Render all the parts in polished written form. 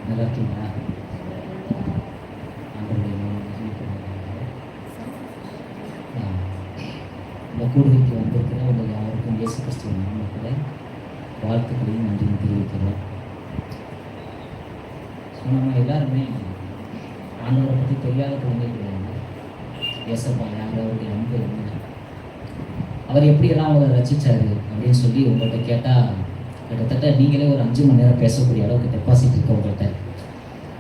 நல்லா இருக்கீங்களா? இந்த கூடுகைக்கு வந்திருக்கிற உங்கள் யாருக்கும் இயேசு கிறிஸ்துவ நாமத்தில் வாழ்த்துக்களையும் நன்றியும் தெரிவிக்கிறோம். ஸோ நம்ம எல்லாருமே ஆண்டவரை பற்றி தெரியாத குழந்தை கிடையாது. ஏசப்பா யார், அவருடைய அன்பு என்ன, அவர் எப்படியெல்லாம் அவரை ரசித்தார் அப்படின்னு சொல்லி உங்கள்கிட்ட கேட்டால் கிட்டத்தட்ட நீங்களே ஒரு 5 மணி நேரம் பேசக்கூடிய அளவுக்கு டெபாசிட் இருக்கு உங்கள்கிட்ட.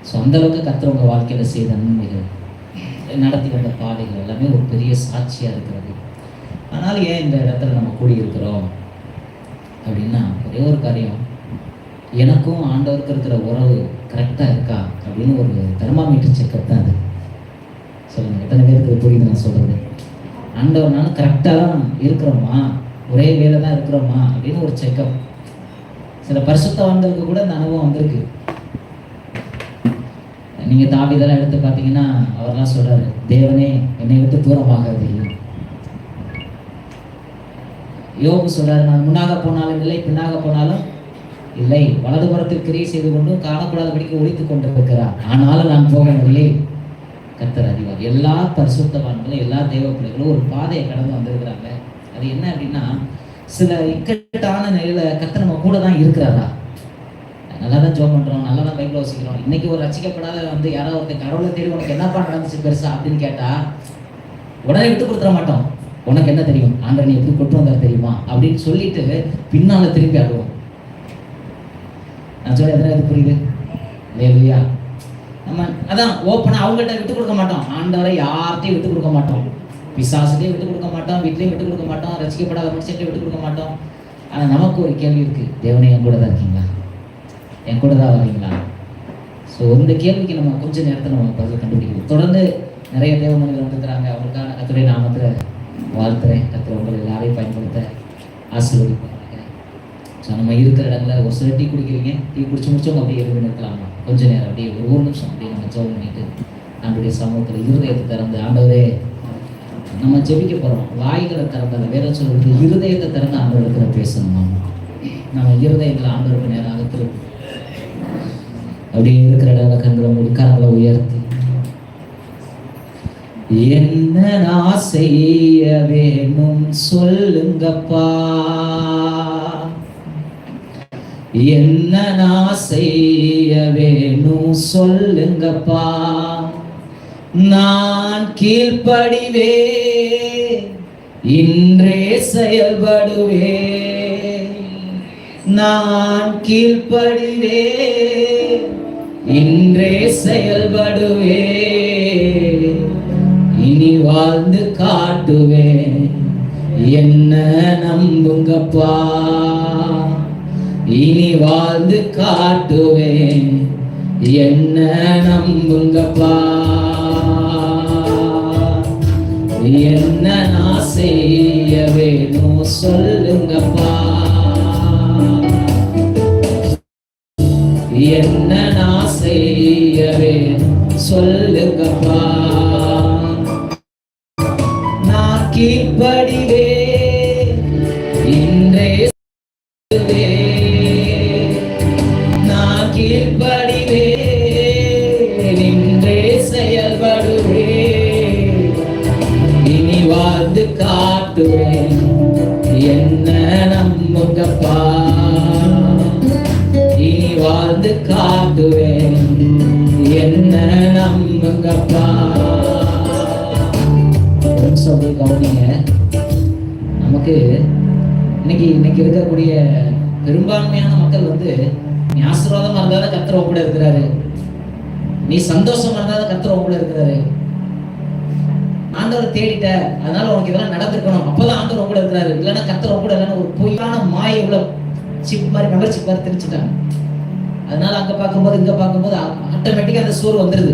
ஸோ அந்தளவுக்கு கர்த்தர் உங்கள் வாழ்க்கையில் செய்த நன்மைகள், நடத்தி வந்த பாதைகள் எல்லாமே ஒரு பெரிய சாட்சியாக இருக்கிறது. ஆனால் ஏன் இந்த இடத்துல நம்ம கூடியிருக்கிறோம் அப்படின்னா, ஒரே ஒரு காரியம், எனக்கும் ஆண்டவருக்கு இருக்கிற உறவு கரெக்டாக இருக்கா அப்படின்னு ஒரு தெர்மாமீட்டர் செக்கப் தான் அது. சொல்லுங்கள், எத்தனை பேருக்கு புரியுது நான் சொல்கிறது? ஆண்டவர்னாலும் கரெக்டாக தான் இருக்கிறோமா, ஒரே வேலை தான் இருக்கிறோமா அப்படின்னு ஒரு செக்கப். சில பரிசுத்தவான்களுக்கு கூட இந்த அனுபவம் வந்திருக்கு. நீங்கள் தாவீதெல்லாம் எடுத்து பார்த்தீங்கன்னா அவர்லாம் சொல்கிறாரு, தேவனே என்னை விட்டு தூரமாகாது. யோபு சொல்றாரு, நான் முன்னாக போனாலும் இல்லை, பின்னாக போனாலும் இல்லை, வலதுபுறத்தில் கிரியை செய்து கொண்டும் காணக்கூடாதபடிக்கு ஒழித்து கொண்டிருக்கிறார், ஆனாலும் நான் போகவில்லை, கர்த்தர் அறிவார். எல்லா பரிசுத்தவான்களும் எல்லா தேவ பிள்ளைகளும் ஒரு பாதையை கடந்து வந்திருக்கிறாங்க. அது என்ன அப்படின்னா, சில இக்கட்டான நிலையில கர்த்தர் நம்ம கூட தான் இருக்கிறாரா. நல்லா தான் ஜோம் பண்றோம், நல்லா தான் பைபிள் வாசிக்கிறோம். இன்னைக்கு ஒரு ரசிக்கப்படாத வந்து யாராவது ஒருத்தர் கடவுளை தேடி உனக்கு என்னப்பா நடந்துச்சு பெருசா அப்படின்னு கேட்டா உடனே விட்டு கொடுத்துட மாட்டோம். உனக்கு என்ன தெரியும், ஆண்டவர் நீ எப்படி கொண்டு வந்தார் தெரியுமா அப்படின்னு சொல்லிட்டு பின்னால திரும்பி ஆடுவோம். நான் சொல்ல எத்தனை புரியுது இல்லையா? நம்ம அதான் ஓப்பனா அவங்கள்ட்ட விட்டு கொடுக்க மாட்டோம். ஆண்டவரை யார்கிட்டையும் விட்டு கொடுக்க மாட்டோம், பிசாசுலையும் விட்டு கொடுக்க மாட்டோம், வீட்லையும் விட்டு கொடுக்க மாட்டோம், ரசிக்கப்படாத மனுஷன்ட்டையும் விட்டு கொடுக்க மாட்டோம். ஆனால் நமக்கு ஒரு கேள்வி இருக்கு, தேவனே என் கூட தான் இருக்கீங்களா, என் கூட தான் வரீங்களா? ஸோ இந்த கேள்விக்கு நம்ம கொஞ்ச நேரத்தில் நம்ம பதில் கண்டுபிடிக்கணும். தொடர்ந்து நிறைய தேவ மனிதர்கள் வந்திருக்கிறாங்க. அவங்களுக்கான கர்த்தருடைய நாமத்தில் வாழ்த்துறேன். கர்த்தர் உங்களை எல்லாரையும் பயன்படுத்த ஆசீர்வதிப்பாங்க. ஸோ நம்ம இருக்கிற இடத்துல ஒரு சில டீ குடிக்கிறீங்க, டீ குடிச்சு முடிச்சவங்க அப்படியே எழுதி நிற்கலாமா? கொஞ்ச நேரம் அப்படியே ஒரு நிமிஷம் அப்படியே நம்ம ஜெபம் பண்ணிட்டு ஆண்டவருடைய சமூகத்தில் இருதயத்தை திறந்து, ஆண்டவரே நம்ம ஜெபிக்க போகிறோம். வாய்களை திறந்தால வேற சொல்றது, இருதயத்தை திறந்து ஆண்டவருக்கு பேசணுமா? நம்ம இருதயங்களை ஆண்டவருக்கு நேராக திருப்பி அப்படியே இருக்கிற இடத்துல கண்களை மூடி கரங்களை உயர்த்தி, என்ன நான் செய்ய வேணும் சொல்லுங்கப்பா, என்ன நான் செய்ய வேணும் சொல்லுங்கப்பா, நான் கீழ்ப்படிவே இன்றே செயல்படுவே, நான் கீழ்ப்படிவே இன்றே செயல்படுவே, இனி வாழ்ந்து காட்டுவேன் என்ன நம்புங்கப்பா, இனி வாழ்ந்து காட்டுவேன் என்ன நம்புங்கப்பா, என்ன நான் செய்ய வேணும் சொல்லுங்கப்பா, என்ன நான் செய்ய வேணும் சொல்லுங்கப்பா, நான் கீழ்ப்படிவே இன்றே நான் கீழ்ப்படிவே இன்றே செயல்படுவே, இனி வாழ்ந்து காட்டுவேன் என்ன நம்புங்கப்பா, இனி வாழ்ந்து காட்டுவேன் என்ன நம்புங்கப்பா. சொல்லி கவனிங்க, நமக்கு இன்னைக்கு இருக்கக்கூடிய பெரும்பான்மையான மக்கள் வந்து, நீ ஆசீர்வாதமா இருந்தாலும் கர்த்தர் கூட இருக்கிறாரு, நீ சந்தோஷமா இருந்தாலும் கர்த்தர் கூட இருக்கிறாரு, ஆண்டவரை தேடிட்ட அதனால உனக்கு இதெல்லாம் நடந்திருக்கணும், அப்பதான் ஆண்டவர் கூட இருக்கிறாரு, இல்லைன்னா கர்த்தர் கூட இல்லைன்னா ஒரு பொய்யான மாயை இவ்வளவு சிப் மாதிரி மெம்பர்ஷிப் மாதிரி தெரிஞ்சுட்டாங்க. அதனால அங்க பார்க்கும்போது இங்க பார்க்கும்போது ஆட்டோமேட்டிக்கா அந்த சோறு வந்துருது.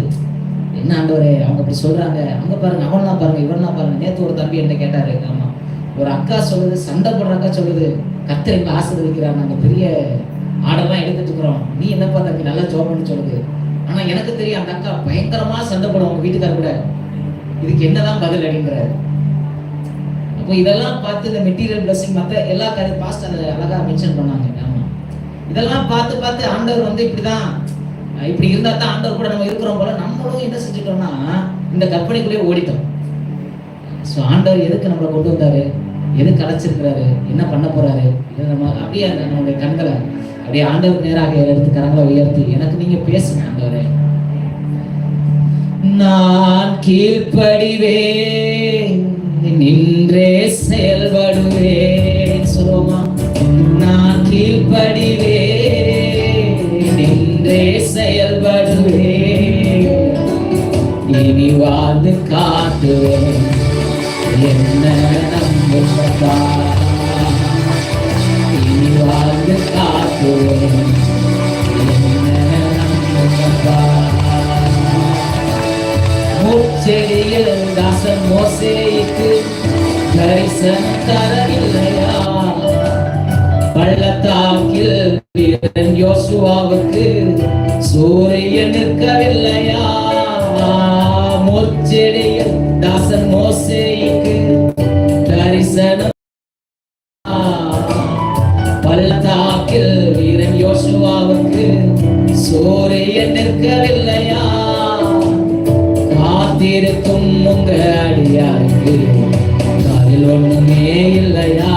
என்ன ஆண்டவரே அவங்க அப்படி சொல்றாங்க, அங்க பாருங்க, அவன்லாம் பாருங்க, இவன்லாம் பாருங்க. நேற்று ஒரு தம்பி என்ன கேட்டாரு, ஆமா ஒரு அக்கா சொல்லுது, சண்டை போடுற அக்கா சொல்லுது, கர்த்தர் எங்களை ஆசீர்வதிக்கிறார், நாங்க பெரிய ஆர்டர்லாம் எடுத்துட்டு இருக்கிறோம், நீ என்னப்பா தம்பி நல்லா ஜோம் பண்ணி சொல்லுது. ஆனா எனக்கு தெரியும் அந்த அக்கா பயங்கரமா சண்டை போடும் அவங்க வீட்டுக்கார கூட, இதுக்கு என்னதான் பதில் அப்படிங்கிறாரு. அப்போ இதெல்லாம் பார்த்து இந்த மெட்டீரியல் பிளஸிங் மற்ற எல்லா காரியம் பாஸ்ட் அதை அழகா மென்ஷன் பண்ணாங்க. ஆமா, இதெல்லாம் பார்த்து பார்த்து ஆண்டவர் வந்து இப்படிதான், இப்படி இருந்தா தான் ஆண்டவர் கூட நம்ம இருக்கிறோம் போல நம்மளும் என்ன செஞ்சுட்டோம்னா இந்த கற்பனைக்குள்ளேயே ஓடிட்டோம். ஸோ ஆண்டவர் எதுக்கு நம்மளை கொண்டு வந்தாரு, எதுக்கு அழைச்சிருக்கிறாரு, என்ன பண்ண போறாரு, இதை நம்ம அப்படியே நம்மளுடைய கண்களை அப்படியே ஆண்டவர் நேராக எடுத்து கரங்களை உயர்த்தி எனக்கு நீங்க பேசுங்க. ஆண்டவரே, நான் கீழ்ப்படிவேன், நின்றே செயல்படுவேன். சொல்லுவோமா? நான் கீழ்ப்படிவேன், நின்றே செயல்படுவேன், இனி வாழ்ந்து காட்டுவேன், என்ன நம்புவதா, இனி வாழ்ந்து காட்டுவேன், என்ன நம்புவதா. முச்செடியில் தாசன் மோசேக்கு தரிசனம் தரவில்லையா, பள்ளத்தாக்கில் வீரன் யோசுவாவுக்கு சூரியன் நிற்கவில்லையா, முச்செடியில் தாசன் மோசேக்கு தரிசனம், பள்ளத்தாக்கில் வீரன் யோசுவாவுக்கு சூரியன் நிற்கவில்லையா, காத்திருக்கும் உங்க அடியாருக்கு காதில் ஒண்ணுமே இல்லையா,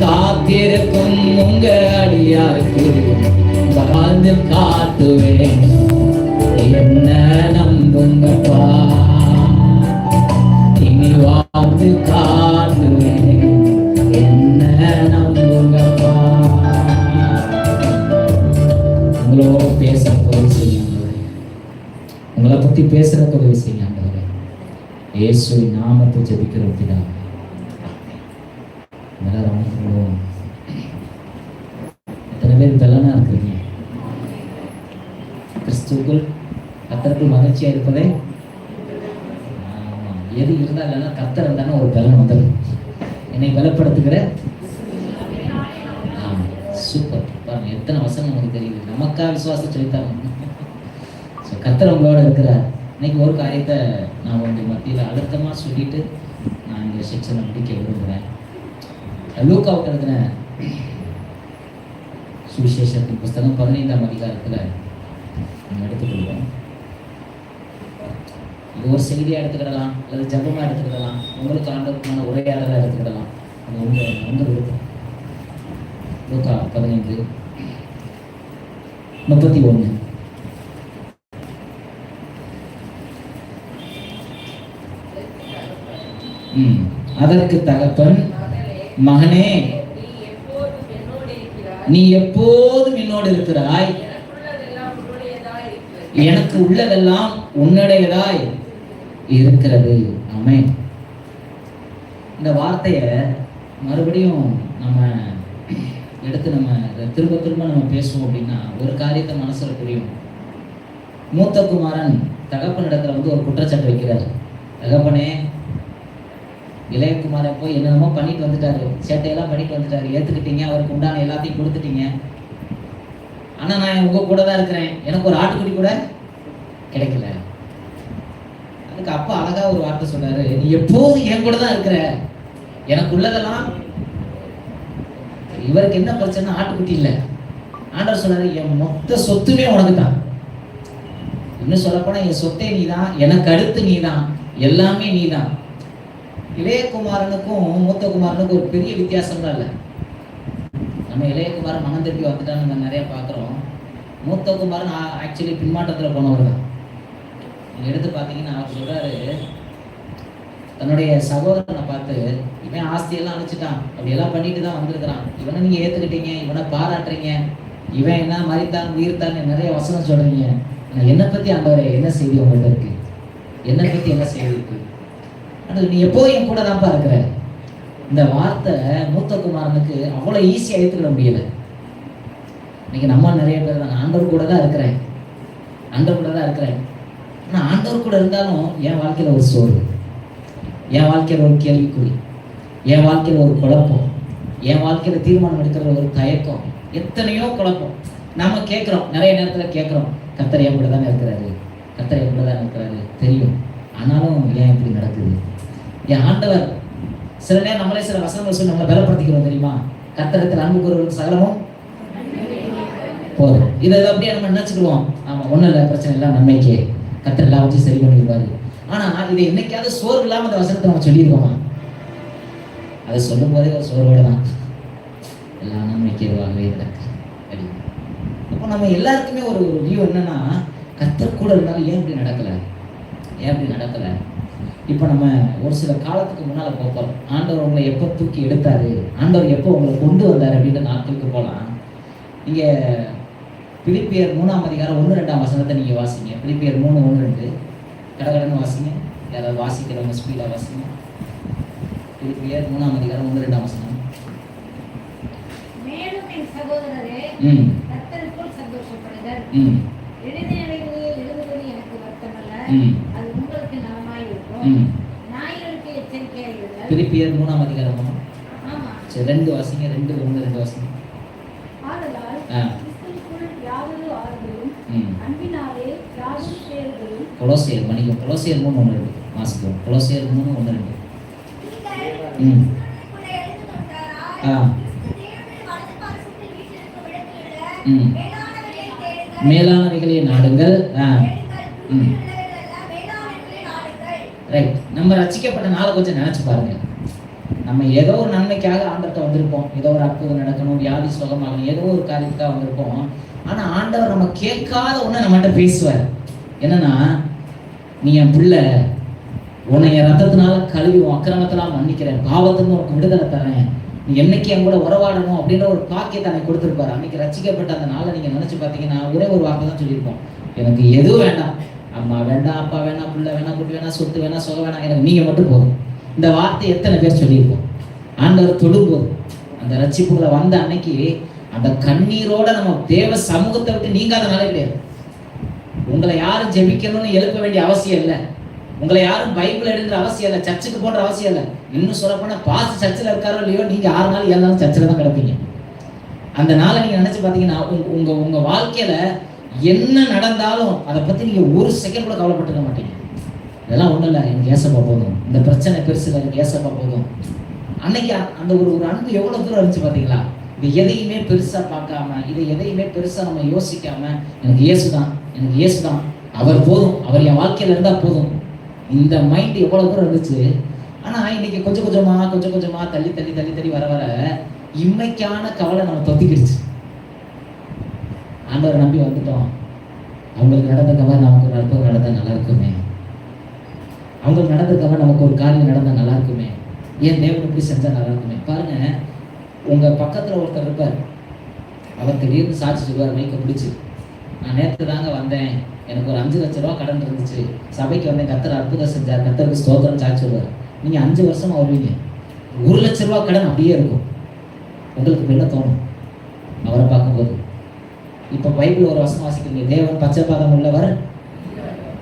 காத்திருக்கும் உங்க அடியாருக்கு வாழ்ந்து காட்டுவேன், என்ன நம்புங்கப்பா, இனி வாழ்ந்து காட்டுவேன், என்ன நம்புங்கப்பா. உங்களோட பேசுற உதவி செய்யுங்க, உங்களை பத்தி பேசுறதுக்கு உதவி செய்யுங்க. இயேசுவின் நாமத்தை ஜெபிக்கிறோம் பிதாவே. எத்தனை பேர் பலனா இருக்கிறீங்க? கிறிஸ்துவுக்குள் கர்த்தருக்குள் மகிழ்ச்சியா இருப்பதே. ஆமா, எது இருந்தா இல்லைன்னா கர்த்தர் இருந்தாலும் ஒரு பலன் வந்துடும். என்னை பலப்படுத்துகிற சூப்பர் பாருங்க, எத்தனை வசனம் நமக்கு தெரியுது. நமக்கா விசுவாசம் சொல்லித்தாங்க. கர்த்தர் உங்களோட இருக்கிறார். இன்னைக்கு ஒரு காரியத்தை நான் உங்கள் மத்தியில் அழுத்தமா சொல்லிட்டு நான் இந்த செக்ஷனை முடிக்க விரும்புகிறேன். லூக்காவுக்கு எழுதின சுவிசேஷத்தின் புஸ்தகம் 15ஆம் அதிகாரத்தில் நம்ம எடுத்துக்கொள்வோம். இது ஒரு செய்தியாக எடுத்துக்கிடலாம், அல்லது ஜபமாக எடுத்துக்கிடலாம், உங்களுக்கு ஆண்டவருக்கான உரையாடலாக எடுத்துக்கிடலாம். அது உங்கள் விருப்பம். லூக்கா 15:31. அதற்கு தகப்பன், மகனே, நீ எப்போதும் என்னோடு இருக்கிறாய், எனக்கு உள்ளதெல்லாம் உன்னுடையதாய் இருக்கிறது. ஆமென். இந்த வார்த்தைய மறுபடியும் நம்ம எடுத்து நம்ம திரும்ப திரும்ப நம்ம பேசுவோம் அப்படின்னா ஒரு காரியத்தை மனசுல புரியும். மூத்த குமாரன் தகப்பனிடத்துல வந்து ஒரு குற்றச்சாட்டு வைக்கிறார். தகப்பனே, இளையகுமாரன் போய் என்னென்னமோ பண்ணிட்டு வந்துட்டாரு, சேட்டையெல்லாம் பண்ணிட்டு வந்துட்டாரு, ஏத்துக்கிட்டீங்க, அவருக்கு உண்டான எல்லாத்தையும் கொடுத்துட்டீங்க. ஆனா நான் உங்க கூட தான் இருக்கிறேன், எனக்கு ஒரு ஆட்டுக்குட்டி கூட கிடைக்கல. அதுக்கு அப்பா அழகா ஒரு வார்த்தை சொல்றாரு, நீ எப்போதும் என் கூட தான் இருக்கிற, எனக்கு உள்ளதெல்லாம். இவருக்கு என்ன பிரச்சனை? ஆட்டுக்குட்டி இல்லை. ஆண்டவர் சொல்றாரு, என் மொத்த சொத்துமே உனக்கு தான். இன்னும் சொல்லப்போனா என் சொத்தே நீதான், எனக்கு அடுத்து நீதான், எல்லாமே நீதான். இளையகுமாரனுக்கும் மூத்த குமாரனுக்கும் ஒரு பெரிய வித்தியாசம்லாம் இல்லை. நம்ம இளையகுமாரன் மனம் திருப்பி வந்துட்டான்னு நம்ம நிறைய பார்க்குறோம். மூத்த குமாரன் ஆக்சுவலி பின்மாற்றத்தில் போனவர் தான். நீங்கள் எடுத்து பார்த்தீங்கன்னா அவர் சொல்கிறாரு, தன்னுடைய சகோதரனை பார்த்து, இவன் ஆஸ்தியெல்லாம் அழிச்சிட்டான், அப்படியெல்லாம் பண்ணிட்டு தான் வந்திருக்கிறான், இவனை நீங்கள் ஏற்றுக்கிட்டீங்க, இவனை பாராட்டுறீங்க, இவன் என்ன மறித்தான் உயிர்த்தான்னு நிறைய வசனம் சொல்கிறீங்க. ஆனால் என்னை பற்றி ஆண்டவரே என்ன செய்தி உங்கள்கிட்ட இருக்கு? என்னை பற்றி என்ன செய்தி இருக்கு? ஆனால் நீ எப்போதும் என் கூட தான்ப்பா இருக்கிற. இந்த வார்த்தை மூத்த குமாரனுக்கு அவ்வளோ ஈஸியாக ஏற்றுக்கிட முடியலை. இன்னைக்கு நம்ம நிறைய பேர் தான், ஆண்டவர் கூட தான் இருக்கிறேன், ஆண்டவர் கூட தான் இருக்கிறேன். ஆனால் ஆண்டவர் கூட இருந்தாலும் என் வாழ்க்கையில் ஒரு சோர்வு, என் வாழ்க்கையில் ஒரு கேள்விக்குறி, என் வாழ்க்கையில் ஒரு குழப்பம், என் வாழ்க்கையில் தீர்மானம் எடுக்கிற ஒரு தயக்கம், எத்தனையோ குழப்பம். நம்ம கேட்குறோம், நிறைய நேரத்தில் கேட்குறோம், கர்த்தர் என் கூட தானே இருக்கிறாரு, கர்த்தர் என் கூட தானே இருக்கிறாரு தெரியும், ஆனாலும் ஏன் இப்படி நடக்குது? என் ஆண்டவர் சில நேரம் நம்மளே சில வசனங்கள் சொல்லி நம்மளை பலப்படுத்திக்கிறோம் தெரியுமா? கர்த்தரிடத்தில் அன்பு கூறுவதற்கு சகலமும் போதும். இதை அப்படியே நம்ம நினைச்சுக்குவோம், ஆமா ஒன்றும் இல்லை, பிரச்சனை இல்லை, நன்மைக்கு கர்த்தர் எல்லாம் வச்சு சரி பண்ணிடுவாரு. ஆனா இதை என்னைக்காவது சோர்வு இல்லாம அந்த வசனத்தை நம்ம சொல்லியிருக்கோமா? அதை சொல்லும் போதே ஒரு சோர்வோடு தான் எல்லாம் நன்மைக்குவாகவே நடக்கு. அப்போ நம்ம எல்லாருக்குமே ஒரு வியூ என்னன்னா, கர்த்தர் கூட இருந்தாலும் ஏன் இப்படி நடக்கல, ஏன் இப்படி நடக்கல? இப்போ நம்ம ஒரு சில காலத்துக்கு முன்னால் போகிறோம், ஆண்டவர் உங்களை எப்போ தூக்கி எடுத்தாரு, ஆண்டவர் எப்போ உங்களை கொண்டு வந்தார் அப்படின்ற நாட்களுக்கு போகலாம். இங்கே பிலிப்பியர் 3ஆம் அதிகாரம் 1-2 வசனத்தை நீங்கள் வாசிங்க. பிலிப்பியர் 3:1-2 கடகடன்னு வாசிங்க. யாராவது வாசிக்கிறவங்க ஸ்பீடாக வாசிங்க. பிலிப்பியர் 3ஆம் அதிகாரம் 1-2 வசனம். மேலும் என் சகோதரரே, கர்த்தருக்குள் சந்தோஷப்படுங்கள். எழுதுவது எனக்கு வருத்தமல்ல, அது உங்களுக்கு நலமாய் இருக்கும். நாய்களுக்கு எச்சரிக்கையாக இருங்கள். பிலிப்பியர் 3ஆம் அதிகாரம். ஆமா சரி, 2 வாசிங்க. 2:1-2 வாசிங்க. ஆதலால் கிறிஸ்துவுக்குள் யாதொரு ஆறுதலும் அன்பினாலே யாதொரு சேர்தலும். கொலோசியர் 3:1-2 வாசிக்கும். கொலோசியர் 3:1-2. மேலானவைகளை நாடுங்கள். ரைட். நம்ம ரட்சிக்கப்பட்ட நாளை கொஞ்சம் நினைச்சு பாருங்க. நம்ம ஏதோ ஒரு நன்மைக்காக ஆண்டவர்கிட்ட வந்திருப்போம், ஏதோ ஒரு அற்புதம் நடக்கணும், வியாதி சுகமாகணும், ஏதோ ஒரு காரியத்துக்காக வந்திருப்போம். ஆனா ஆண்டவர் நம்ம கேட்காத ஒண்ணு நம்மகிட்ட பேசுவார். என்னன்னா, நீ என் பிள்ளை, உன்னை என் ரத்தத்தினால கழுவி உன் அக்கிரமத்தெல்லாம் மன்னிக்கிறேன், பாவத்திலிருந்து உனக்கு விடுதலை தரேன், நீ என்னைக்கு என் கூட உறவாடணும் அப்படின்ற ஒரு பாக்கியத்தை அன்னைக்கு கொடுத்துருப்பாரு. அன்னைக்கு ரட்சிக்கப்பட்ட அந்த நாளை நீங்க நினைச்சு பார்த்தீங்கன்னா ஒரே ஒரு வார்த்தை தான் சொல்லியிருப்போம், எனக்கு எதுவும் வேண்டாம், அம்மா வேண்டாம், அப்பா வேணாம், பிள்ளை வேணாம், குட்டி வேணாம், சொத்து வேணாம், சுகம் வேணாம், எனக்கு நீங்க மட்டும் போதும். இந்த வார்த்தை எத்தனை பேர் சொல்லியிருப்போம்? ஆண்டவர் தொடும்போது அந்த ரட்சிப்புகளை வந்த அன்னைக்கு அந்த கண்ணீரோட நம்ம தேவ சமூகத்தை விட்டு நீங்காத நாளே கிடையாது. உங்களை யாரும் ஜெபிக்கணும்னு எழுப்ப வேண்டிய அவசியம் இல்லை, உங்களை யாரும் பைபிள் எழுதுற அவசியம் இல்லை, சர்ச்சுக்கு போன்ற அவசியம் இல்லை. இன்னும் சொல்ல போனா பாஸ்ட் சர்ச்சில் இருக்காரோ இல்லையோ, நீங்க 6 நாள் 7 நாள் சர்ச்சில் தான் கிடப்பீங்க. அந்த நாளை நீங்க நினைச்சு பார்த்தீங்கன்னா உங்க வாழ்க்கையில என்ன நடந்தாலும் அதை பத்தி நீங்க ஒரு செகண்ட் கூட கவலைப்பட்டுக்க மாட்டீங்க. இதெல்லாம் ஒண்ணும் இல்லை, எனக்கு ஏசப்பா போதும், இந்த பிரச்சனை பெருசு இல்லை, எனக்கு ஏசப்பா போதும். அன்னைக்கு அந்த ஒரு அன்பு எவ்வளவு தூரம் இருந்துச்சு பார்த்தீங்களா? இது எதையுமே பெருசா பார்க்காம, இதை எதையுமே பெருசா நம்ம யோசிக்காம, எனக்கு இயேசுதான், எனக்கு இயேசுதான், அவர் போதும், அவர் என் வாழ்க்கையில இருந்தா போதும், இந்த மைண்ட் எவ்வளவு தூரம் இருந்துச்சு. ஆனா இன்னைக்கு கொஞ்சம் கொஞ்சமா தள்ளி வர இம்மைக்கான கவலை நம்ம தொத்திக்கிடுச்சு. ஆண்டவரை நம்பி வந்துட்டோம், அவங்களுக்கு நடந்த கவலை நமக்கு ஒரு அற்புதம் நடந்தா நல்லா இருக்குமே, அவங்களுக்கு நடந்த கவலை நமக்கு ஒரு காரியம் நடந்தா நல்லா இருக்குமே, ஏன் தேவன் இப்படி செஞ்சா நல்லா இருக்குமே. பாருங்க, உங்க பக்கத்துல ஒருத்தர் இருப்பார், அவர் திடீர்னு சாட்சி சொல்லுவார், மைக்க பிடிச்சி, நான் நேற்று தாங்க வந்தேன், எனக்கு ஒரு 5 லட்ச ரூபா கடன் இருந்துச்சு, சபைக்கு வந்தேன், கர்த்தர் அற்புதம் செஞ்சார், கர்த்தருக்கு ஸ்தோத்திரம் சாட்சி சொல்லுவார். நீங்க 5 வருஷமா வருவீங்க, 1 லட்ச ரூபா கடன் அப்படியே இருக்கும். உங்களுக்கு என்ன தோணும் அவரை பார்க்கும்போது? இப்ப பைபிள் ஒரு வசனம் வாசிக்கிறீங்க, தேவன் பச்சைபாதம் உள்ளவர்,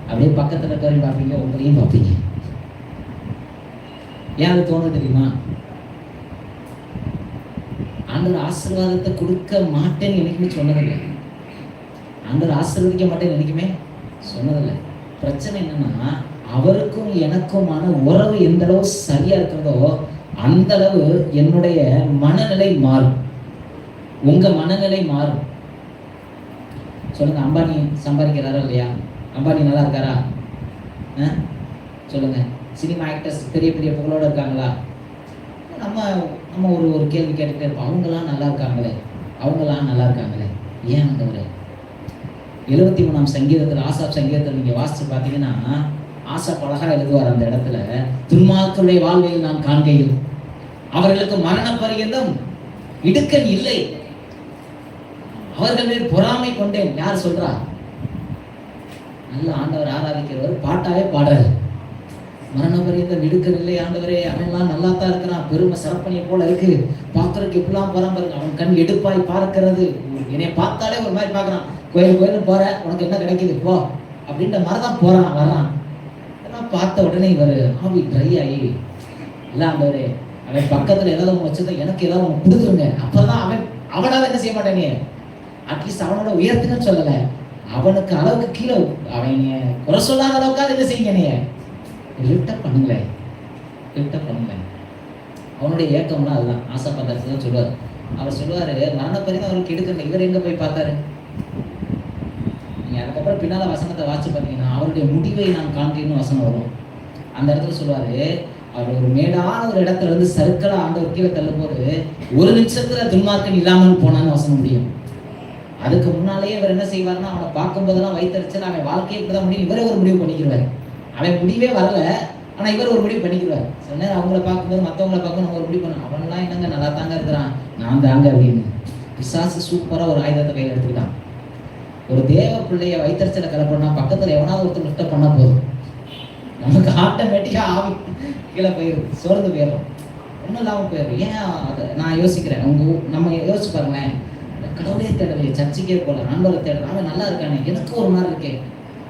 அப்படியே பக்கத்துல இருக்கவரையும் பார்ப்பீங்க, உங்களையும் பார்ப்பீங்க. ஏன் அது தோணுது தெரியுமா? ஆண்டவர் ஆசீர்வாதத்தை கொடுக்க மாட்டேன்னு என்னைக்குமே சொன்னதில்லை, ஆண்டவர் ஆசீர்வதிக்க மாட்டேன்னு என்னைக்குமே சொன்னதில்லை. பிரச்சனை என்னன்னா, அவருக்கும் எனக்குமான உறவு எந்த அளவு சரியா இருக்கிறதோ அந்த அளவு என்னுடைய மனநிலை மாறும், உங்க மனநிலை மாறும். சொல்லுங்க, அம்பானி சம்பாதிக்கிறாரா இல்லையா? அம்பானி நல்லா இருக்காரா? சொல்லுங்க. சினிமா ஆக்டர்ஸ் பெரிய பெரிய புகழோட இருக்காங்களா? நம்ம ஒரு கேள்வி கேட்டுக்கிட்டே இருப்போம், அவங்களாம் நல்லா இருக்காங்களே, அவங்களாம் நல்லா இருக்காங்களே. ஏன் ஆண்டவரே? 73ஆம் சங்கீதத்தில், ஆசாப் சங்கீதத்தில் நீங்க வாசிச்சு பார்த்தீங்கன்னா, ஆசாப் அழகா எழுதுவார் அந்த இடத்துல, துன்மார்க்கருடைய வாழ்வையில் நான் காண்கையில் அவர்களுக்கு மரண பரியந்தம் இடுக்கண் இல்லை, அவர்கள் மேல் பொறாமை கொண்டேன். யார் சொல்றா? நல்ல ஆண்டவர் ஆராதிக்கிறவர் பாட்டாவே பாடுறாரு, மரண பரியந்தம் இடுக்கண் இல்லை ஆண்டவரே, அவன்லாம் நல்லா தான் இருக்கிறான், பெருமை சிறப்பணியை போல இருக்கு, பார்க்கறதுக்கு எப்படிலாம் போறான் பாருங்க, அவன் கண் எடுப்பாய் பார்க்கிறது, என்னை பார்த்தாலே ஒரு மாதிரி பார்க்கறான், கோயில் போற, உனக்கு என்ன கிடைக்குது போ அப்படின்ற மாதிரிதான் போறான் வர்றான். அதெல்லாம் பார்த்த உடனே இவர் ஆவி ட்ரை ஆகி, இல்லை ஆண்டவரே, அவன் பக்கத்துல ஏதாவது வச்சுதான் எனக்கு ஏதாவது அவன் கொடுத்துருங்க, அப்பதான் அவனால என்ன செய்ய மாட்டேனே, அட்லீஸ்ட் அவனோட உயர்த்துன்னு சொல்லல, அவனுக்கு அளவுக்கு கீழே அவன் குறை சொல்லாத அளவுக்காக என்ன செய்யுங்க, லிஃப்ட் அப் பண்ணுங்களேன், லிஃப்ட் அப் பண்ணுங்களேன். அவனுடைய ஏக்கம்லாம் அதுதான், ஆசைப்பட்டாச்சு தான் சொல்லுவார். அவர் சொல்லுவார், மரணப்பரிந்து அவருக்கு எடுக்கல, இவர் எங்கே போய் பார்த்தாரு? நீங்கள் அதுக்கப்புறம் பின்னால் வசனத்தை வாட்சி பார்த்தீங்கன்னா அவருடைய முடிவை நான் காண்கிறேன்னு வசனம் வரும். அந்த இடத்துல சொல்லுவார், அவர் ஒரு மேடான ஒரு இடத்துல இருந்து சர்க்கலா ஆண்டவர் கீழே தள்ளும் போது ஒரு நிமிஷத்துல துன்மார்க்கன் இல்லாமல் போனான்னு வசனம் முடியும். அதுக்கு முன்னாலேயே இவர் என்ன செய்வார்னா, அவனை பார்க்கும் போதெல்லாம் வைத்தறிச்சல், அவன் வாழ்க்கையை இப்பதான் முடியும், இவரே ஒரு முடிவு பண்ணிக்கிறார். அவன் முடிவே வரல, ஆனா இவர் ஒரு முடிவு பண்ணிக்கிறார். சில நேரம் அவங்கள பார்க்கும்போது மற்றவங்கள பார்க்கும் நம்ம ஒரு முடிவு பண்ணோம், அவன்லாம் என்னங்க நல்லா தாங்க இருக்கிறான், நான் தாங்க அப்படின்னு. பிசாசு சூப்பரா ஒரு ஆயுதத்தை கையில் எடுத்துக்கிட்டான். ஒரு தேவ பிள்ளைய வைத்தறிச்சலை கலப்படனா பக்கத்துல எவனாவது ஒருத்தர் லிஃப்ட் பண்ணா போதும், நமக்கு ஆட்டோமேட்டிக்கா ஆவி கீழே போயிடும், சோர்ந்து போயிடும், ஒன்றும் இல்லாமல் போயிடும். ஏன் அதை நான் யோசிக்கிறேன், நம்ம யோசிச்சு பாருங்களேன், கடவுளே தேடலையே, சர்ச்சைக்கே போல, ஆண்டவரை தேடல, அவன் நல்லா இருக்கானே, எனக்கு ஒரு மாதிரி இருக்கே.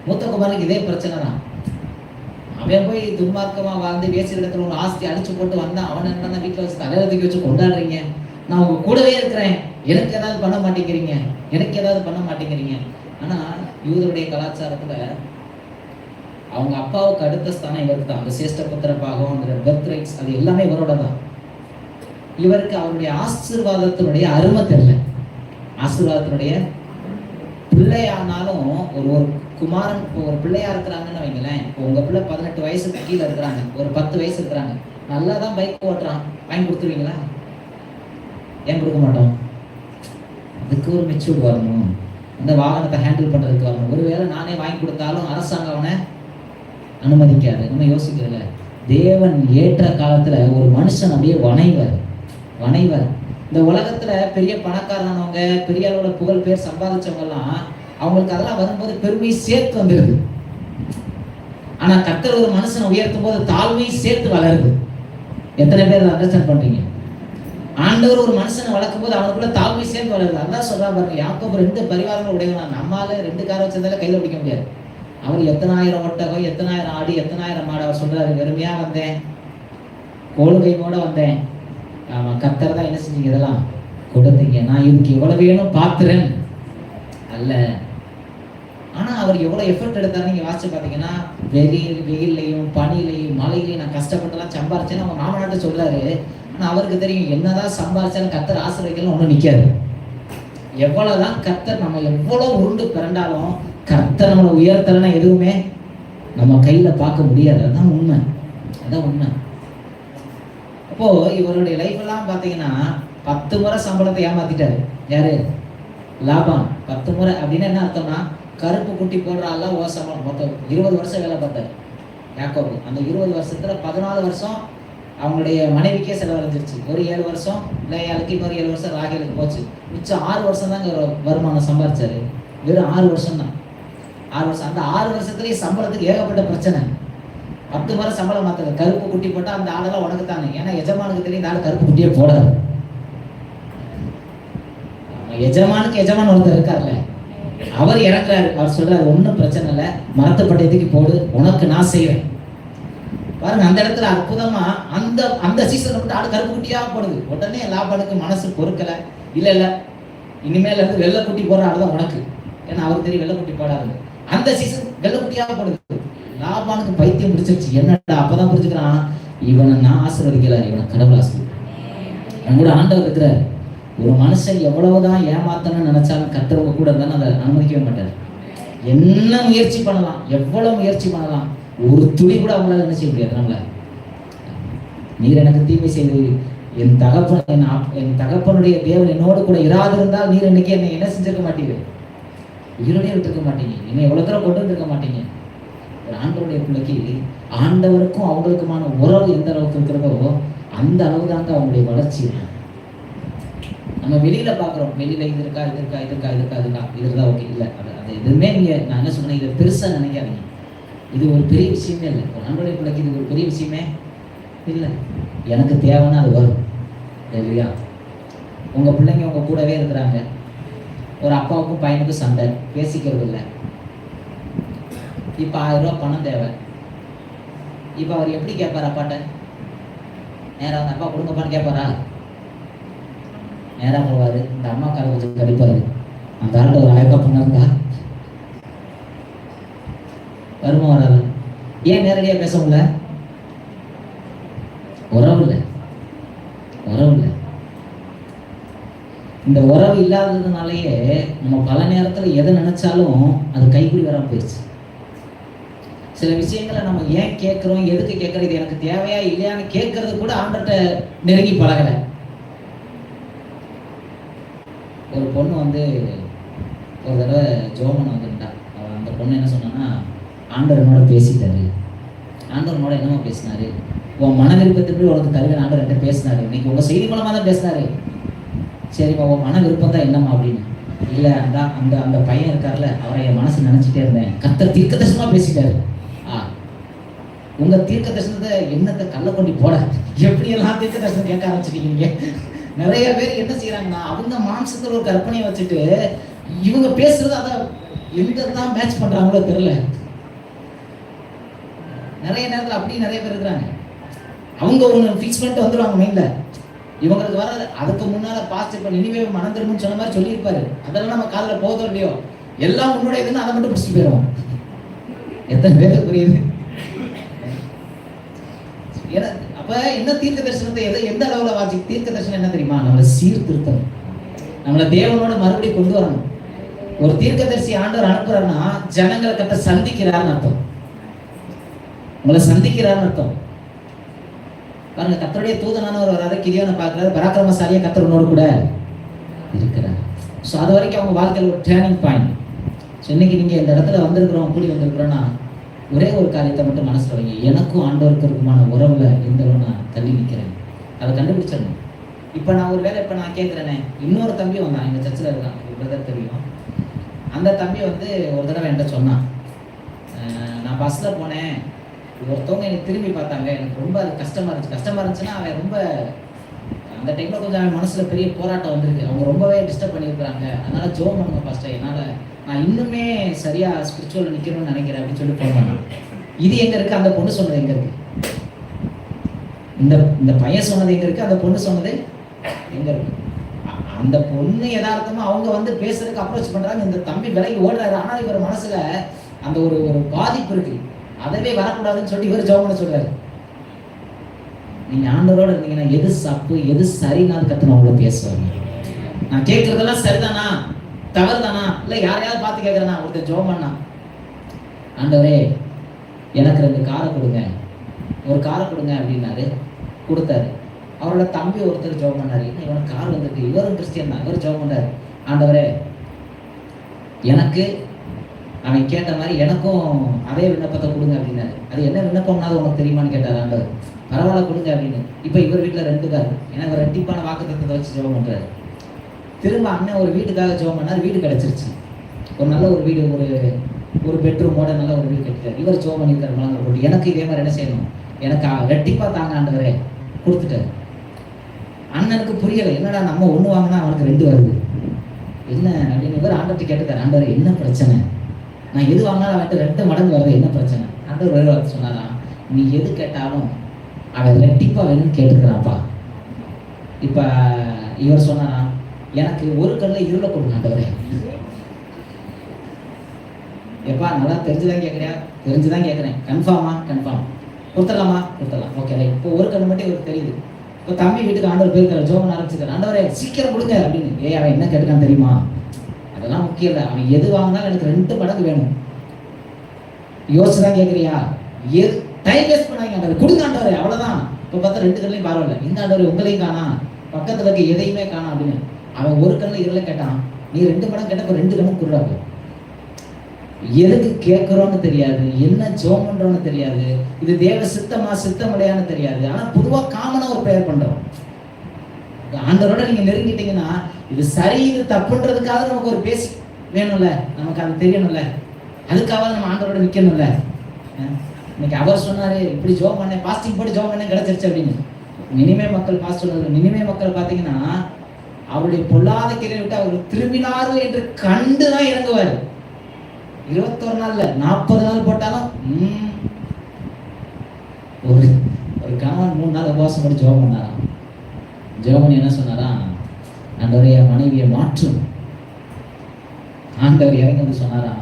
மூத்த குமாரனுக்கு இதே பிரச்சனை தான். அவன் போய் துன்மார்க்கமா வாழ்ந்து வேசி இடத்துல ஒரு ஆஸ்தி அடிச்சு போட்டு வந்தான். அவன் என்ன வீட்டில் வச்சு தலையில தூக்கி வச்சு கொண்டாடுறீங்க, நான் உங்க கூடவே இருக்கிறேன், எனக்கு ஏதாவது பண்ண மாட்டேங்கிறீங்க, எனக்கு ஏதாவது பண்ண மாட்டேங்கிறீங்க. ஆனா யூதருடைய கலாச்சாரத்துல அவங்க அப்பாவுக்கு அடுத்த ஸ்தானம் இவருக்கு தான். அந்த சேஷ்ட புத்திர பாகம், அந்த பெர்த் ரைட்ஸ், அது எல்லாமே இவரோட தான். இவருக்கு அவருடைய ஆசீர்வாதத்தினுடைய அருமை தெரியல. ஆசீர்வாதத்தினுடைய பிள்ளையானாலும் ஒரு குமாரன், ஒரு பிள்ளையா இருக்கிறாங்கன்னு வைங்களேன். இப்போ உங்க பிள்ளை 18 வயசுக்கு கீழே இருக்கிறாங்க, ஒரு 10 வயசு இருக்கிறாங்க, நல்லா தான் பைக் ஓட்டுறான், வாங்கி கொடுத்துருவீங்களா? ஏன் கொடுக்க மாட்டோம்? அதுக்கு ஒரு மெச்சூர்ட் வரணும், அந்த வாகனத்தை ஹேண்டில் பண்றதுக்கு வரணும். ஒருவேளை நானே வாங்கி கொடுத்தாலும் அரசாங்கம் அவனை அனுமதிக்காது. நம்ம யோசிக்கிறல, தேவன் ஏற்ற காலத்துல ஒரு மனுஷன் அப்படியே வணைவர். இந்த உலகத்துல பெரிய பணக்காரனவங்க, பெரிய அளவுல புகழ் பேர் சம்பாதிச்சவங்க எல்லாம், அவங்களுக்கு அதெல்லாம் வரும்போது பெருமை சேர்த்து வந்துருது. ஆனா கர்த்தர் ஒரு மனுஷனை உயர்த்தும் போது தாழ்மை சேர்த்து வளருது. எத்தனை பேர் அண்டர்ஸ்டாண்ட் பண்றீங்க? ஆண்டவர் ஒரு மனுஷனை வளர்க்கும் போது அவனுக்குள்ள தாழ்மை சேர்த்து வளருது. அதான் சொல்றா பாருங்க, யாக்கோபு 2 பரிவாரங்கள் உடையவனா. நம்மால 2 காரை வச்சிருந்தாலும் கையில பிடிக்க முடியாது. அவர் எத்தனாயிரம் ஒட்டகம், எத்தனாயிரம் ஆடு, எத்தனாயிரம் மாடு. அவர் சொல்றாரு, வெறுமையா வந்தேன், கோழுகையோட வந்தேன். ஆமா, கர்த்தர் தான் என்ன செஞ்சீங்க, இதெல்லாம் கொடுத்தீங்க, நான் இதுக்கு எவ்வளவு வேணும் பாத்துறேன் அல்ல. ஆனா அவர் எவ்வளவு எஃபர்ட் எடுத்தாரு நீங்க வாசிச்சு பாத்தீங்கன்னா, வெயில்லையும் பனிலையும் மழையிலையும் நான் கஷ்டப்பட்டுலாம் சம்பாரிச்சேன்னு அவங்க மாமனாட்ட சொல்றாரு. ஆனா அவருக்கு தெரியும், என்னதான் சம்பாரிச்சாலும் கர்த்தர் ஆசீர்வதிக்கலாம் ஒண்ணும் நிக்காது. எவ்வளவுதான் கர்த்தர் நம்ம எவ்வளவு உருண்டு பிறண்டாலும் கர்த்தர் நம்மளை உயர்த்தலைன்னா எதுவுமே நம்ம கையில பார்க்க முடியாது. அதான் உண்மை. அப்போ இவருடைய லைஃப் எல்லாம் பாத்தீங்கன்னா 10 முறை சம்பளத்தை ஏமாத்திட்டாரு. யாரு? லாபான். 10 முறை அப்படின்னு என்ன அர்த்தம்னா, கருப்பு குட்டி போடுற ஆள்லாம் சம்பளம். மொத்தம் 20 வருஷம் வேலை பார்த்தாரு யாக்கோபு. அந்த 20 வருஷத்துல 14 வருஷம் அவங்களுடைய மனைவிக்கே செலவழிஞ்சிருச்சு. ஒரு 7 வருஷம் லேயாளுக்கு, இன்னொரு 7 வருஷம் ராகேலுக்கு போச்சு. மிச்சம் 6 வருஷம் தாங்க வருமானம் சம்பாரிச்சாரு. வெறும் 6 வருஷம் தான். 6 வருஷம். அந்த 6 வருஷத்துலயே சம்பளத்துக்கு ஏகப்பட்ட பிரச்சனை. 10 முறை சம்பளம் மாத்தல. கருப்பு குட்டி போட்டா அந்த ஆளெல்லாம் உனக்கு தானே, ஏன்னா எஜமானுக்கு தெரியும் இந்த ஆள் கருப்பு குட்டியே போடாது. எஜமானுக்கு எஜமான் ஒருத்தர் இருக்கார்ல, அவர் இறக்குறாரு. அவர் சொல்றாரு, ஒன்றும் பிரச்சனை இல்லை, மரத்து பட்டயத்துக்கு போடு, உனக்கு நான் செய்வேன். பாருங்க, அந்த இடத்துல அற்புதமா அந்த சீசன் மட்டும் ஆடு கருப்பு குட்டியா போடுது. உடனே லாபானுக்கு மனசு பொறுக்கல. இல்ல இனிமேல இருந்து வெள்ளை குட்டி போடுற ஆளுதான் உனக்கு, ஏன்னா அவருக்கு தெரியும் வெள்ளை குட்டி போடாது. அந்த சீசன் வெள்ளை குட்டியா போடுது. லாபானுக்கு பைத்தியம் பிடிச்சிருச்சு. என்னடா அப்பதான் புரிஞ்சுக்கிறான், இவனை நான் ஆசீர்வதிக்கல, இவனை கடவுள் ஆசீர்வதிக்கிறார். கூட ஆண்டவர் இருக்கிறார். ஒரு மனுஷன் எவ்வளவுதான் ஏமாத்தணும்னு நினைச்சாலும் கர்த்தர் கூட இருந்தாலும் அதை அனுமதிக்கவே மாட்டார். என்ன முயற்சி பண்ணலாம், எவ்வளவு முயற்சி பண்ணலாம், ஒரு துளி கூட அவங்களால என்ன செய்ய முடியாது. நம்மள நீர் எனக்கு தீமை செய்து என் தகப்பனுடைய தேவன் என்னோடு கூட இராதிருந்தால் நீர் இன்னைக்கு என்னை என்ன செஞ்சிருக்க மாட்டீங்க, உயிரோடே விட்டுருக்க மாட்டீங்க, என்னை எவ்வளவு தூரம் கொண்டு வந்திருக்க மாட்டீங்க. ஒரு ஆண்டவருடைய பிள்ளைக்கு ஆண்டவருக்கும் அவங்களுக்குமான உறவு எந்த அளவுக்கு இருக்கிறதோ அந்த அளவு தாங்க அவங்களுடைய வளர்ச்சி. நம்ம வெளியில பாக்குறோம், வெளியில இது இருக்கா இதுதான் ஓகே. இல்லை அது எதுவுமே நீங்க, நான் என்ன சொன்னேன், இதை பெருசா நினைக்காதீங்க. இது ஒரு பெரிய விஷயமே இல்லை. ஒரு ஆண்டவருடைய பிள்ளைக்கு இது ஒரு பெரிய விஷயமே இல்லை. எனக்கு தேவைன்னா அது வரும் இல்லையா? உங்க பிள்ளைங்க உங்க கூடவே இருக்கிறாங்க, ஒரு அப்பாவுக்கும் பையனுக்கும் சண்டை, பேசிக்கிறது இல்லை. இப்போ 1000 ரூபா பணம் தேவை. இப்போ அவர் எப்படி கேட்பார் அப்பாட்ட? நேராக வந்து அப்பா கொடுங்கப்பான்னு கேட்பாரா? நேராக போவார், இந்த அம்மா காலை வச்சு கடிப்பாரு. அந்த ஆள்கிட்ட ஒரு 1000 ரூபா பணம் இருந்தா வருமா வராது? ஏன் நேரடியாக பேச முடியல? உறவு இல்லை. இந்த உறவு இல்லாததுனாலயே நம்ம பல நேரத்துல எதை நினைச்சாலும் அது கைப்பிடி வராம போயிடுச்சு. சில விஷயங்களை நம்ம ஏன் கேட்கிறோம், எதுக்கு கேட்கறது, இது எனக்கு தேவையா இல்லையான்னு கேட்கறது கூட ஆண்டர்கிட்ட நெருங்கி பழகல. ஒரு பொண்ணு வந்து ஒரு தடவை ஜோமன் வந்துட்டா. அந்த பொண்ணு என்ன சொன்னா, ஆண்டவர் என்னோட பேசிட்டாரு. ஆண்டவர் என்னோட என்னமா பேசினாரு, உன் மன விருப்பத்தின்படி உனக்கு தருவேன் ஆண்டவர் என்கிட்ட பேசினாரு. இன்னைக்கு உங்க செய்தி மூலமா தான் பேசினாரு. சரிம்மா, உன் மன விருப்பம் தான் என்னம்மா அப்படின்னு. இல்லை, அந்த அந்த அந்த பையன் இருக்கார்ல, அவரை என் மனசு நினைச்சிட்டே இருந்தேன். கர்த்தர் தீர்க்க தரிசனமா பேசிட்டாரு. உங்க தீர்க்க தரிசனத்தை என்னத்தை கள்ள கொண்டு போட, எப்படியெல்லாம் தீர்க்க தரிசனம் கேட்க ஆரம்பிச்சிருக்கீங்க. நிறைய பேர் என்ன செய்யறாங்கன்னா, அவங்க மாம்சத்துல ஒரு கற்பனையை வச்சுட்டு இவங்க பேசுறது அதை எங்கதான் மேட்ச் பண்றாங்களோ தெரியல. நிறைய நேரத்தில் அப்படி நிறைய பேர் இருக்கிறாங்க. அவங்க ஒன்று ஃபிக்ஸ் பண்ணிட்டு வந்துடுவாங்க மைண்ட்ல. இவங்களுக்கு வர அதுக்கு முன்னால பாஸ்ட் இப்ப இனிமே மனம் திரும்புன்னு சொன்ன மாதிரி சொல்லியிருப்பாரு. அதெல்லாம் நம்ம காதுல போதோ இல்லையோ, எல்லாம் உன்னோட இதுன்னு அதை மட்டும் பிடிச்சிட்டு போயிடுவோம். எத்தனை பேருக்கு புரியுது? அப்ப என்ன தீர்க்க தரிசனத்தை எந்த அளவுல வாசி? தீர்க்க தரிசனம் என்ன தெரியுமா? நம்மளை சீர்திருத்தம், நம்மளை தேவனோட மறுபடியும் கொண்டு வரணும். ஒரு தீர்க்கதரிசி ஆண்டவர் அனுப்புறாருன்னா ஜனங்களை கட்ட சந்திக்கிறார்னு அர்த்தம். உங்களை சந்திக்கிறார்னு அர்த்தம். பாருங்க, கர்த்தருடைய தூதனானவர் வராத கிதியோனை பார்க்கிறாரு. பராக்கிரமசாலியா கர்த்தர் உன்னோடு கூட இருக்கிறார். ஸோ அது வரைக்கும் அவங்க வாழ்க்கையில் ஒரு டேர்னிங் பாயிண்ட். ஸோ இன்னைக்கு நீங்க இந்த இடத்துல வந்திருக்கிறோம், கூடி வந்திருக்கிறோன்னா ஒரே ஒரு காரியத்தை மட்டும் மனசுல வைங்க. எனக்கும் ஆண்டவருக்கு இருக்குமான உறவுல எந்த அளவு நான் தள்ளி நிற்கிறேன், அதை கண்டுபிடிச்சிடணும். இப்போ நான் ஒரு வேலை இப்போ நான் கேட்குறேனே, இன்னொரு தம்பி வந்தான், எங்கள் சர்ச்சில் இருக்கான், பிரதர் தெரியும். அந்த தம்பி வந்து ஒரு தடவை என்கிட்ட சொன்னான், நான் பஸ்ஸில் போனேன், ஒருத்தவங்க எனக்கு திரும்பி பார்த்தாங்க, எனக்கு ரொம்ப அது கஷ்டமாக இருந்துச்சு. கஷ்டமாக இருந்துச்சுன்னா அவன் ரொம்ப அந்த டைமில் கொஞ்சம் அவன் மனசில் பெரிய போராட்டம் வந்திருக்கு. அவங்க ரொம்பவே டிஸ்டர்ப் பண்ணியிருக்கிறாங்க. அதனால ஜோம் பண்ணுங்க ஃபஸ்ட்டு, என்னால் நான் இன்னுமே சரியாக ஸ்பிரிச்சுவல் நிற்கணும்னு நினைக்கிறேன் அப்படின்னு சொல்லி போனேன். இது எங்கே இருக்குது? அந்த பொண்ணு சொன்னது எங்கே இருக்குது? இந்த பையன் சொன்னது எங்கே இருக்குது? அந்த பொண்ணு சொன்னது எங்கே இருக்குது? அந்த பொண்ணு யதார்த்தமா அவங்க வந்து பேசுறதுக்கு அப்ரோச் பண்றாங்க. இந்த தம்பி விலகி ஓடுறாரு. ஆனால் இவர் மனசுல அந்த ஒரு பாதிப்பு இருக்கு. அதவே வரக்கூடாதுன்னு சொல்லி இவர் ஜெபம் பண்ண சொல்றாரு. நீங்க ஆண்டவரோட இருந்தீங்கன்னா எது தப்பு எது சரின்னு அது கத்து அவங்கள பேசுவாங்க. நான் கேட்கறதெல்லாம் சரிதானா தவறுதானா இல்லை யாரையாவது பார்த்து கேட்கறேன்னா ஒருத்தர் ஜெபம் பண்ணா, ஆண்டவரே எனக்கு 2 காரை கொடுங்க, ஒரு காரை கொடுங்க அப்படின்னாரு. கொடுத்தாரு. அவரோட தம்பி ஒருத்தர் ஜெபம் பண்ணாரு. இவனுக்கு கார் வந்துருக்கு, இவரும் கிறிஸ்டியன் தான், இவர் ஜெபம் பண்ணாரு. ஆண்டவரே எனக்கு அவன் கேட்ட மாதிரி எனக்கும் அதே விண்ணப்பத்தை கொடுங்க அப்படின்னாரு. அது என்ன விண்ணப்பம்னாலும் உனக்கு தெரியுமான்னு கேட்டார் ஆண்டவர். பரவாயில்ல கொடுங்க அப்படின்னு. இப்போ இவர் வீட்டில் 2 கார், ஏன்னா இவர் ரெட்டிப்பான வாக்குத்தத்தத்தை வச்சு ஜெபம் பண்ணுறாரு. திரும்ப அண்ணன் ஒரு வீட்டுக்காக ஜெபம் பண்ணார். வீடு கிடச்சிருச்சு. ஒரு நல்ல ஒரு வீடு, ஒரு பெட்ரூமோட நல்ல ஒரு வீடு கட்டிட்டார். இவர் ஜெபம் பண்ணியிருக்காரு மலங்க போட்டு. எனக்கு இதே மாதிரி என்ன செய்யணும், எனக்கு ரெட்டிப்பா தாங்க ஆண்டவரே கொடுத்துட்டாரு. அண்ணனுக்கு புரியலை, என்னடா நம்ம 1 வாங்கினா அவனுக்கு 2 வருது என்ன அப்படின்னு இவர் ஆண்டவர்கிட்ட கேட்டுக்காரு. ஆண்டவர் என்ன பிரச்சனை, நான் எது வாங்கினாலும் அவன்கிட்ட 2 மடங்கு வருது, என்ன பிரச்சனை? ஆண்டவர் வேறு வார்த்தை சொன்னாரா, நீ எது கேட்டாலும் அவன் ரெட்டிப்பா வேணும்னு கேட்டுக்கிறான்ப்பா. இப்ப இவர் சொன்னாரா, எனக்கு ஒரு கல்ல இருளை கொடுங்க ஆண்டவரே. எப்பா நல்லா தெரிஞ்சுதான் கேட்குறியா? தெரிஞ்சுதான் கேட்குறேன். கன்ஃபார்மா? கன்ஃபார்ம். கொடுத்துடலாமா? கொடுத்துடலாம். Okay right. இப்போ ஒரு கண்ணு மட்டும் இவருக்கு தெரியுது. இப்போ தம்பி வீட்டுக்கு ஆண்டவர் போயிருக்காரு, ஜோமன் ஆரம்பிச்சிருக்காரு. ஆண்டவரே சீக்கிரம் கொடுங்க அப்படின்னு. அவன் என்ன கேட்டுக்கான்னு தெரியுமா? அதெல்லாம் முக்கியம் இல்லை. அவன் எது வாங்கினாலும் எனக்கு 2 மடங்கு வேணும். யோசிச்சுதான் கேட்குறியா? டைம் வேஸ்ட் பண்ணாங்க. ஆண்டவர் கொடுங்க ஆண்டவரே, அவ்வளோதான். இப்போ பார்த்தா 2 கண்ணையும் பரவாயில்ல. இந்த ஆண்டவர் உங்களையும் காணா, பக்கத்தில் இருக்க எதையுமே காணா அப்படின்னு. அவன் ஒரு கண்ணில் இருளை கேட்டான். நீ 2 மடங்கு கேட்ட, இப்போ 2 கண்ணும் கொடுறாங்க. எதுக்கு கேட்கிறோன்னு தெரியாது, என்ன ஜெபம் பண்றோம்னு தெரியாது, இது தேவ சித்தமா சித்தமடையான்னு தெரியாது. ஆனா பொதுவா காமனா ஒரு பிரேயர் பண்றோம். ஆண்டவரோட நீங்க நெருங்கிட்டீங்கன்னா இது சரி இது தப்புன்றதுக்காக நமக்கு ஒரு பேசி வேணும்ல, நமக்கு அது தெரியணும்ல, அதுக்காக நம்ம ஆண்டவரோட நிக்கணும்ல. இன்னைக்கு அவர் சொன்னாரு இப்படி ஜெபம் பண்ணேன், பாஸ்டிங் போட்டு ஜெபம் பண்ணேன் கிடைச்சிருச்சு அப்படின்னு. நினிவே மக்கள் பாஸ்ட் சொன்னாரு. நினிவே மக்கள் பாத்தீங்கன்னா அவருடைய பொல்லாத கிரியை விட்டு அவர் திரும்பினாரு என்று கண்டுதான் இறங்குவாரு. 21 நாள்ல 40 நாள் போட்டாலும் ஒரு கணவன் 3 நாள் உபவாசம் பண்ணி ஜெபம் பண்ணாராம். ஜெபம் பண்ணி என்ன சொன்னாரா, ஆண்டவரே என் மனைவியை மாற்றும். ஆண்டவர் இறங்கி வந்து சொன்னாரா,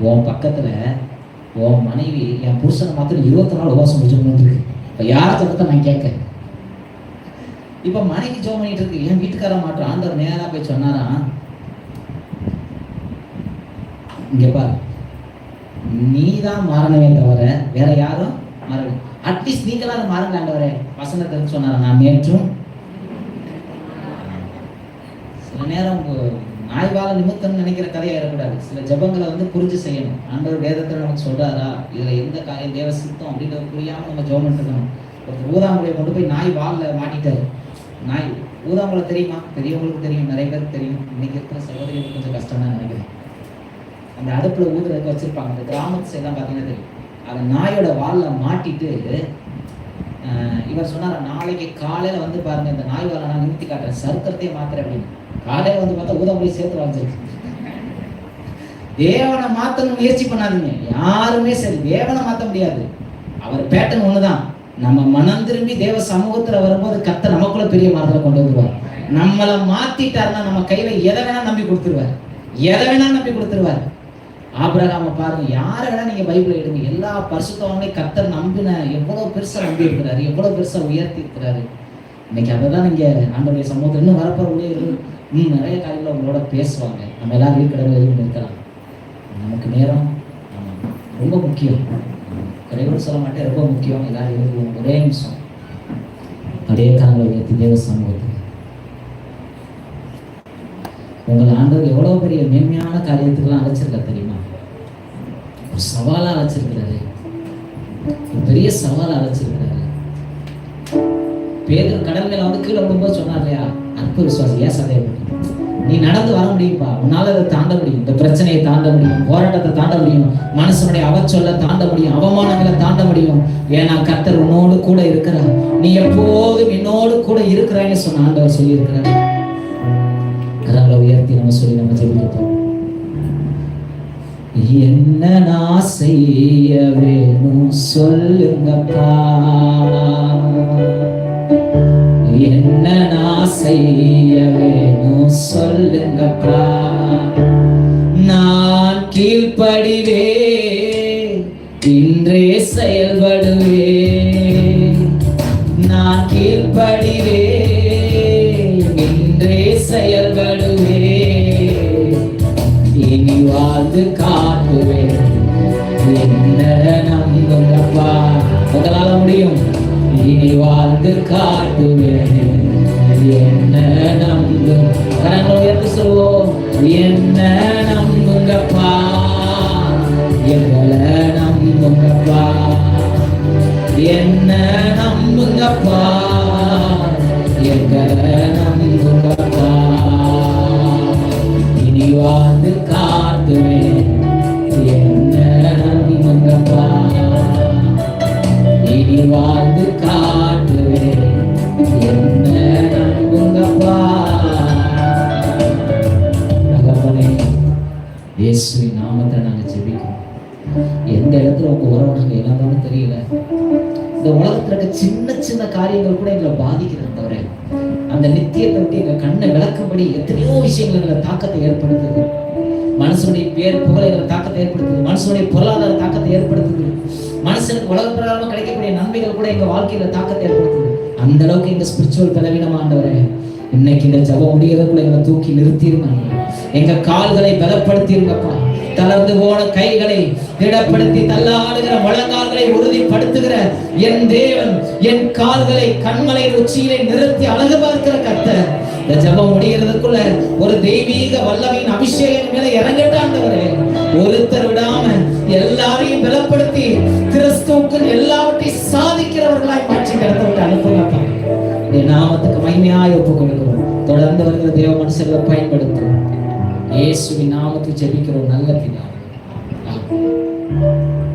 உன் பக்கத்துல உன் மனைவி என் புருஷனை மாத்திரம் 20 நாள் உபவாசம் முடிச்சு இருக்கு. இப்ப யார சொல்றத நான் கேட்க இப்ப மனைவி ஜெபம் பண்ணிட்டு இருக்கு, என் வீட்டுக்கார மாற்றம். ஆண்டவர் நேரா போய் சொன்னாராம், இங்க பாரு, நீ தான் மாறணுமே தவிர வேற யாரும் மாறல. அட்லீஸ்ட் நீங்களாவது மாறுங்க ஆண்டவரே வசனத்தை சொன்னாரா. நான் நேற்றும் சில நேரம் நாய்வால நிமித்தம் நினைக்கிற கதையா இருக்கக்கூடாது. சில ஜபங்களை புரிஞ்சு செய்யணும். ஆண்டவர் வேதத்துல நமக்கு சொல்றாரா, இதுல எந்த காரியம் தேவ சித்தம் அப்படின்றத புரியாம நம்ம ஜெபம் பண்ணிருக்கணும். ஒரு ஊதாங்குழியை கொண்டு போய் நாய் வால்ல மாட்டிட்டாரு. நாய் ஊதாங்குழை தெரியுமா? பெரியவங்களுக்கு தெரியும், நிறைய பேருக்கு தெரியும். இன்னைக்கு இருக்கிற சகோதரிகளுக்கு கொஞ்சம் கஷ்டம் தான் நினைக்கிறேன். அந்த அடுப்புல ஊதுறதுக்கு வச்சிருப்பாங்க. அந்த கிராமத்து சைடு தான் பார்த்தீங்கன்னா தெரியும். அதை நாயோட வால்ல மாட்டிட்டு இவர் சொன்னார், நாளைக்கு காலையில பாருங்க, இந்த நாய் வாழை நான் நிறுத்தி காட்டுறேன், சருக்கத்தையே மாத்துறேன் அப்படின்னு. காலையில பார்த்தா ஊதாங்குழி சேர்த்து வாங்கிச்சிருக்கு. தேவனை மாத்தணும் முயற்சி பண்ணாதீங்க. யாருமே சரி தேவனை மாத்த முடியாது. அவர் பேட்டர்ன் ஒண்ணுதான். நம்ம மனம் திரும்பி தேவ சமூகத்துல வரும்போது கர்த்தர் நமக்குள்ள பெரிய மாற்றத்தை கொண்டு வந்துருவார். நம்மளை மாத்திட்டாருன்னா நம்ம கையில எதை வேணா நம்பி கொடுத்துருவார், எதை வேணா நம்பி கொடுத்துருவார். ஆபிரகாம பாருங்க, யாரை வேணா நீங்க பைபிள் எடுங்க, எல்லா பரிசுத்தவான்களையும் கர்த்தர் நம்பின எவ்வளவு பெருசா நம்பி இருக்கிறாரு, எவ்வளவு பெருசா உயர்த்தி இருக்கிறாரு. இன்னைக்கு அதெல்லாம் நீங்க ஆண்டவருடைய சமூகத்தில் இன்னும் வரப்போற ஊழியர்கள் நிறைய காரியங்கள் அவங்களோட பேசுவாங்க. நம்ம எல்லாரும் வீட்டுக்கடவுள் இருக்கலாம். நமக்கு நேரம் ரொம்ப முக்கியம். குறைவோடு சொல்ல மாட்டேன், ரொம்ப முக்கியம். எல்லாரும் ஒரே நிமிஷம் அப்படியே காரணங்களை உயர்த்தி தேவ சமூகத்தில் உங்கள் ஆண்டவர் எவ்வளவு பெரிய மேன்மையான காரியத்துக்கெல்லாம் அழைச்சிருக்க தெரியுமா? ஒரு சவாலா அழைச்சிருக்கிறாரு, ஒரு பெரிய சவாலா அழைச்சிருக்கிறாரு. பேதுரு கடல் மேல கீழே விடும்போது சொன்னார் இல்லையா, அற்ப விசுவாசி, ஏன் சந்தேகப்பட்டு நீ நடந்து வர முடியும்பா, உன்னால அதை தாண்ட முடியும், இந்த பிரச்சனையை தாண்ட முடியும், போராட்டத்தை தாண்ட முடியும், மனுஷனுடைய அவச்சொல்ல தாண்ட முடியும், அவமானங்களை தாண்ட முடியும். ஏன்னா கர்த்தர் உன்னோடு கூட இருக்கிறார், நீ எப்போதும் என்னோடு கூட இருக்கிறான்னு சொன்ன ஆண்டவர் சொல்லி இருக்கிறார். கரங்களை உயர்த்தி நம்ம சொல்லி நம்ம ஜெபிப்போம். என்ன நான் செய்ய வேணும் சொல்லுங்கப்பா, என்ன நான் செய்ய வேணும் சொல்லுங்கப்பா, நான் கீழ்ப்படிவே இன்றே செயல்படுவே, நான் கீழ்ப்படிவே இன்றே செயல்படுவே, இனி வாழ்ந்து காட்டுவேன் என்ன நம்புங்கப்பா. உங்களால முடியும். இனி வாழ்ந்து காட்டுவேன் என்ன நம்பு. கரங்களை உயர்த்தி சொல்லுவோம். என்ன நம்புங்கப்பா, எங்களை நம்புங்கப்பா, என்ன நம்புங்கப்பா, எங்களை நம்புங்கப்பா, இனி வாழ்ந்து காட்டுவேன் என்ன நம்புங்கப்பா, இனி வாழ்ந்து காட்டுவேன் என்ன நம்புங்கப்பா. தகப்பனே, இயேசுவின் நாமத்தை நாங்க ஜெபிக்கிறோம். எந்த இடத்துல உங்க உறவு நாங்க இழந்தோம்னு தெரியல. இந்த உலகத்துல இருக்க சின்ன சின்ன காரியங்கள் கூட எங்களை பாதிக்கிறது தவிர அந்த நித்தியத்தை விட்டு எங்க கண்ணை விளக்கும்படி எத்தனையோ விஷயங்கள் எங்களை தாக்கத்தை ஏற்படுத்துது. மனுஷனுடைய பேர் புகழை தாக்கத்தை ஏற்படுத்துது, மனுஷனுடைய பொருளாதார தாக்கத்தை ஏற்படுத்துது, மனுஷனுக்கு உலக பிரகாரமா கிடைக்கக்கூடிய நன்மைகள் கூட எங்க வாழ்க்கையில தாக்கத்தை ஏற்படுத்துது. அந்த அளவுக்கு எங்க ஸ்பிரிச்சுவல் பலவீனம் ஆண்டவரே, இன்னைக்கு இந்த ஜபம் முடிகிறதுக்குள்ள எங்களை தூக்கி நிறுத்திருந்தாங்க. எங்க கால்களை பலப்படுத்திருங்கப்பா. தளர்ந்து போன கைகளை திடப்படுத்தி தள்ளாடுகிற முழங்கால்களை உறுதிப்படுத்துகிற என் தேவன் என் கால்களை கண்மலை உச்சியிலே நிறுத்தி அழகு பார்க்கிற கர்த்தர், இந்த ஜபம் முடிகிறதுக்குள்ள ஒரு தெய்வீக வல்லமையின் அபிஷேகம் மேல இறங்கட்டாண்டவரே, ஒருத்தர் விடாம எல்லாரையும் பலப்படுத்தி கிறிஸ்துவுக்கு எல்லாவற்றையும் சாதிக்கிறவர்களாய் மாற்றி கடத்தவிட்டு அனுப்புங்கப்பா. என் நாமத்துக்கு மகிமையாய் ஒப்புக் கொடுக்கிறோம். தொடர்ந்து வருகிற தேவ மனுஷர்களை பயன்படுத்தும். இயேசுவின் நாமத்தில் ஜெபிக்கிறோம் நல்ல பிதாவே. ஆமென்.